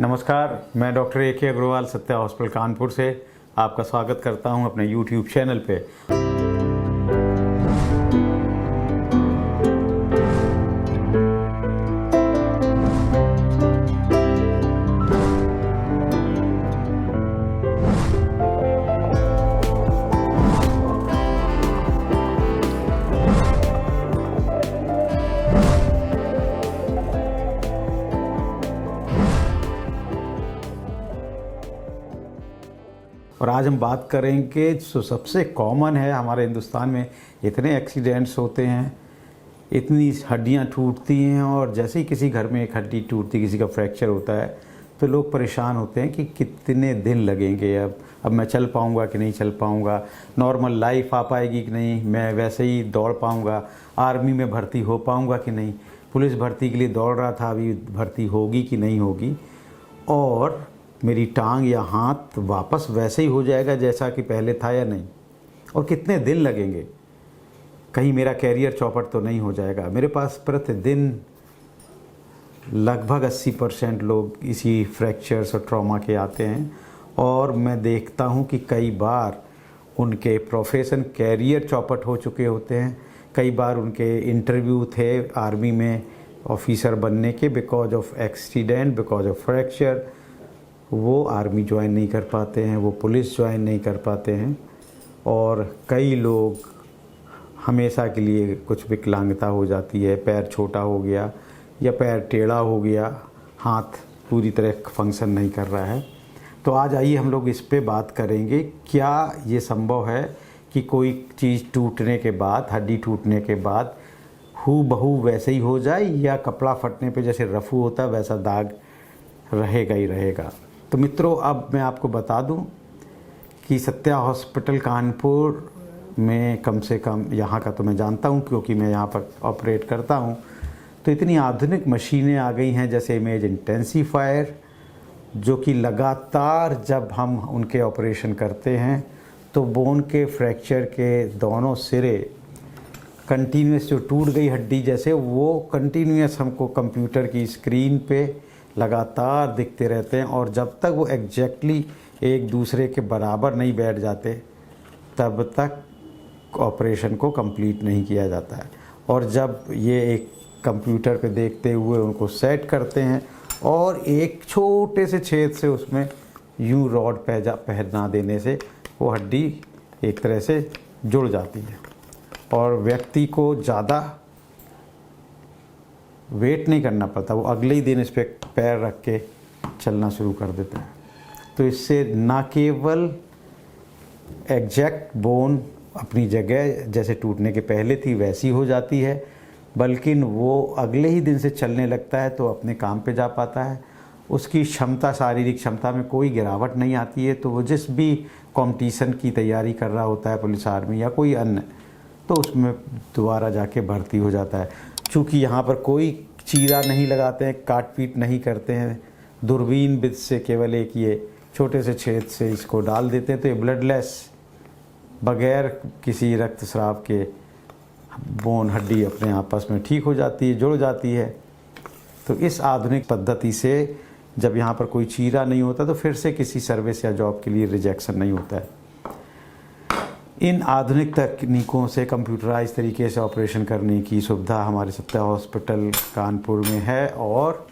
नमस्कार, मैं doctor A के अग्रवाल सत्या हॉस्पिटल कानपुर से आपका स्वागत करता हूं अपने यूट्यूब चैनल पे। और आज हम बात करेंगे जो सबसे कॉमन है हमारे हिंदुस्तान में। इतने एक्सीडेंट्स होते हैं, इतनी हड्डियां टूटती हैं, और जैसे ही किसी घर में एक हड्डी टूटती, किसी का फ्रैक्चर होता है तो लोग परेशान होते हैं कि कितने दिन लगेंगे, अब मैं चल पाऊँगा कि नहीं चल पाऊँगा, नॉर्मल लाइफ आ पाएगी कि नहीं, मैं वैसे ही दौड़ पाऊँगा, आर्मी में भर्ती हो पाऊँगा कि नहीं, पुलिस भर्ती के लिए दौड़ रहा था, अभी भर्ती होगी कि नहीं होगी, और मेरी टांग या हाथ वापस वैसे ही हो जाएगा जैसा कि पहले था या नहीं, और कितने दिन लगेंगे, कहीं मेरा कैरियर चौपट तो नहीं हो जाएगा। मेरे पास प्रतिदिन लगभग 80% लोग इसी फ्रैक्चर्स और ट्रॉमा के आते हैं, और मैं देखता हूं कि कई बार उनके प्रोफेशन कैरियर चौपट हो चुके होते हैं। कई बार उनके इंटरव्यू थे आर्मी में ऑफिसर बनने के, because of accident, because of fracture वो आर्मी ज्वाइन नहीं कर पाते हैं, वो पुलिस ज्वाइन नहीं कर पाते हैं। और कई लोग हमेशा के लिए कुछ विकलांगता हो जाती है, पैर छोटा हो गया या पैर टेढ़ा हो गया, हाथ पूरी तरह फंक्शन नहीं कर रहा है। तो आज आइए हम लोग इस पे बात करेंगे, क्या ये संभव है कि कोई चीज़ टूटने के बाद, हड्डी टूटने के बाद हूबहू वैसे ही हो जाए, या कपड़ा फटने पे जैसे रफू होता है वैसा दाग रहेगा ही रहेगा। तो मित्रों, अब मैं आपको बता दूं कि सत्या हॉस्पिटल कानपुर में, कम से कम यहाँ का तो मैं जानता हूँ क्योंकि मैं यहाँ पर ऑपरेट करता हूँ, तो इतनी आधुनिक मशीनें आ गई हैं जैसे इमेज इंटेंसीफायर, जो कि लगातार जब हम उनके ऑपरेशन करते हैं तो बोन के फ्रैक्चर के दोनों सिरे कंटिन्यूस, जो टूट गई हड्डी जैसे, वो कंटिन्यूस हमको कंप्यूटर की स्क्रीन पे लगातार दिखते रहते हैं, और जब तक वो एग्जैक्टली एक दूसरे के बराबर नहीं बैठ जाते तब तक ऑपरेशन को कंप्लीट नहीं किया जाता है। और जब ये एक कंप्यूटर पे देखते हुए उनको सेट करते हैं और एक छोटे से छेद से उसमें यूं रॉड पहना देने से वो हड्डी एक तरह से जुड़ जाती है, और व्यक्ति को ज़्यादा वेट नहीं करना पड़ता, वो अगले ही दिन इस पर पैर रख के चलना शुरू कर देते हैं। तो इससे ना केवल एग्जैक्ट बोन अपनी जगह जैसे टूटने के पहले थी वैसी हो जाती है, बल्कि वो अगले ही दिन से चलने लगता है तो अपने काम पे जा पाता है, उसकी क्षमता, शारीरिक क्षमता में कोई गिरावट नहीं आती है। तो वो जिस भी कंपटीशन की तैयारी कर रहा होता है, पुलिस, आर्मी या कोई अन्य, तो उसमें दोबारा जाके भर्ती हो जाता है। चूँकि यहाँ पर कोई चीरा नहीं लगाते हैं, काट पीट नहीं करते हैं, दूरबीन विधि से केवल एक ये छोटे से छेद से इसको डाल देते हैं, तो ये ब्लडलेस, बगैर किसी रक्तस्राव के बोन हड्डी अपने आपस में ठीक हो जाती है, जुड़ जाती है। तो इस आधुनिक पद्धति से जब यहाँ पर कोई चीरा नहीं होता तो फिर से किसी सर्विस या जॉब के लिए रिजेक्शन नहीं होता है। इन आधुनिक तकनीकों से कंप्यूटराइज तरीके से ऑपरेशन करने की सुविधा हमारे सत्या हॉस्पिटल कानपुर में है, और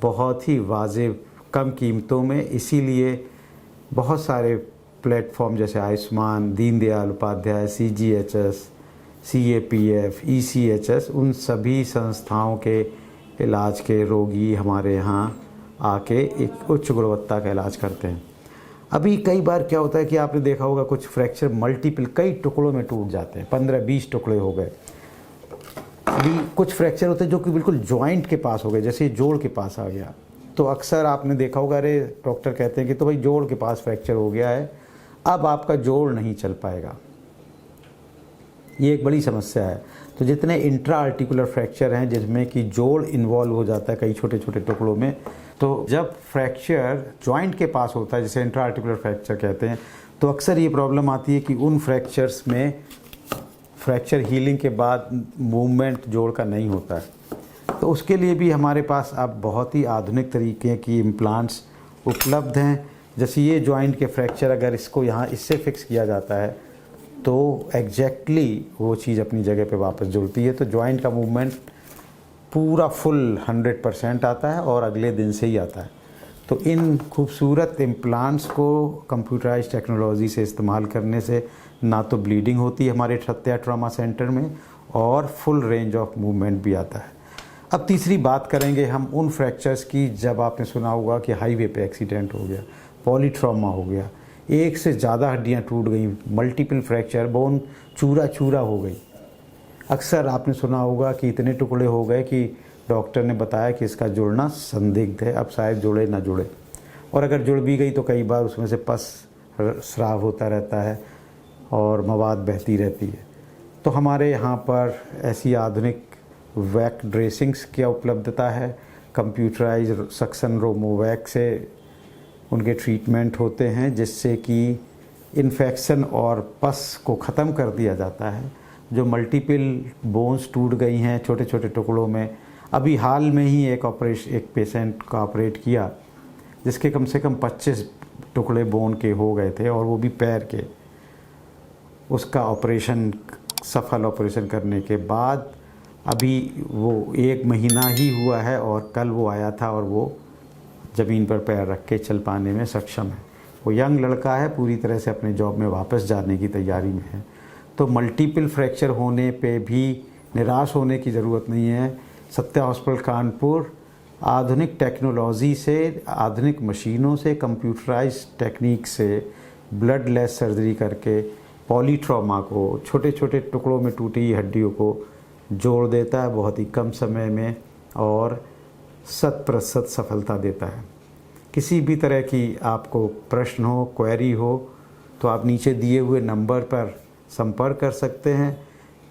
बहुत ही वाजिब कम कीमतों में। इसीलिए बहुत सारे प्लेटफॉर्म जैसे Ayushman, Deendayal Upadhyay, CGHS, CAPF, ECHS, उन सभी संस्थाओं के इलाज के रोगी हमारे यहाँ आके एक उच्च गुणवत्ता का इलाज करते हैं। अभी कई बार क्या होता है कि आपने देखा होगा कुछ फ्रैक्चर मल्टीपल कई टुकड़ों में टूट जाते हैं, 15-20 टुकड़े हो गए। अभी कुछ फ्रैक्चर होते हैं जो कि बिल्कुल जॉइंट के पास हो गए, जैसे जोड़ के पास आ गया, तो अक्सर आपने देखा होगा, अरे डॉक्टर कहते हैं कि तो भाई जोड़ के पास फ्रैक्चर हो गया है, अब आपका जोड़ नहीं चल पाएगा। ये एक बड़ी समस्या है। तो जितने इंट्रा आर्टिकुलर फ्रैक्चर हैं जिसमें कि जोड़ इन्वॉल्व हो जाता है कई छोटे छोटे टुकड़ों में, तो जब फ्रैक्चर जॉइंट के पास होता है, जिसे इंट्रा आर्टिकुलर फ्रैक्चर कहते हैं, तो अक्सर ये प्रॉब्लम आती है कि उन फ्रैक्चर्स में फ्रैक्चर हीलिंग के बाद मूवमेंट जोड़ का नहीं होता है। तो उसके लिए भी हमारे पास अब बहुत ही आधुनिक तरीके की इम्प्लांट्स उपलब्ध हैं। जैसे ये जॉइंट के फ्रैक्चर अगर इसको यहाँ इससे फिक्स किया जाता है तो एग्जैक्टली वो चीज़ अपनी जगह पे वापस जुड़ती है, तो जॉइंट का मूवमेंट पूरा फुल 100% आता है और अगले दिन से ही आता है। तो इन खूबसूरत इम्प्लांट्स को कंप्यूटराइज टेक्नोलॉजी से इस्तेमाल करने से ना तो ब्लीडिंग होती है हमारे सत्या ट्रॉमा सेंटर में और फुल रेंज ऑफ मूवमेंट भी आता है। अब तीसरी बात करेंगे हम उन फ्रैक्चर्स की जब आपने सुना होगा कि हाईवे पे एक्सीडेंट हो गया, पॉलीट्रॉमा हो गया, एक से ज़्यादा हड्डियाँ टूट गई, मल्टीपल फ्रैक्चर, बोन चूरा चूरा हो गई। अक्सर आपने सुना होगा कि इतने टुकड़े हो गए कि डॉक्टर ने बताया कि इसका जुड़ना संदिग्ध है, अब शायद जुड़े ना जुड़े, और अगर जुड़ भी गई तो कई बार उसमें से पस स्राव होता रहता है और मवाद बहती रहती है। तो हमारे यहाँ पर ऐसी आधुनिक वैक ड्रेसिंग्स की उपलब्धता है। कंप्यूटराइज सक्शन रोमोवैक से उनके ट्रीटमेंट होते हैं जिससे कि इन्फेक्शन और पस को ख़त्म कर दिया जाता है। जो मल्टीपल बोन्स टूट गई हैं छोटे छोटे टुकड़ों में, अभी हाल में ही एक पेशेंट का ऑपरेट किया जिसके कम से कम 25 टुकड़े बोन के हो गए थे और वो भी पैर के। उसका ऑपरेशन सफल ऑपरेशन करने के बाद अभी वो 1 महीना ही हुआ है और कल वो आया था और वो ज़मीन पर पैर रख के चल पाने में सक्षम है। वो यंग लड़का है, पूरी तरह से अपने जॉब में वापस जाने की तैयारी में है। तो मल्टीपल फ्रैक्चर होने पे भी निराश होने की ज़रूरत नहीं है। सत्या हॉस्पिटल कानपुर आधुनिक टेक्नोलॉजी से, आधुनिक मशीनों से, कंप्यूटराइज टेक्निक से ब्लड लेस सर्जरी करके पॉलीट्रॉमा को, छोटे छोटे टुकड़ों में टूटी हड्डियों को जोड़ देता है बहुत ही कम समय में और 100% सफलता देता है। किसी भी तरह की आपको प्रश्न हो, क्वेरी हो तो आप नीचे दिए हुए नंबर पर संपर्क कर सकते हैं।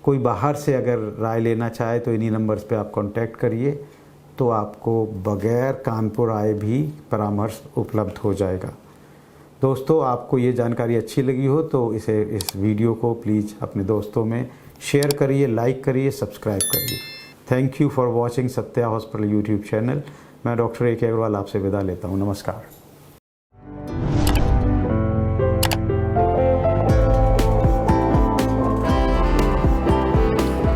कोई बाहर से अगर राय लेना चाहे तो इन्हीं नंबर्स पे आप कांटेक्ट करिए, तो आपको बगैर कानपुर आए भी परामर्श उपलब्ध हो जाएगा। दोस्तों, आपको ये जानकारी अच्छी लगी हो तो इस वीडियो को प्लीज़ अपने दोस्तों में शेयर करिए, लाइक करिए, सब्सक्राइब करिए। Thank you for watching Satya hospital YouTube channel. मैं डॉक्टर AK अग्रवाल आपसे विदा लेता हूँ। नमस्कार।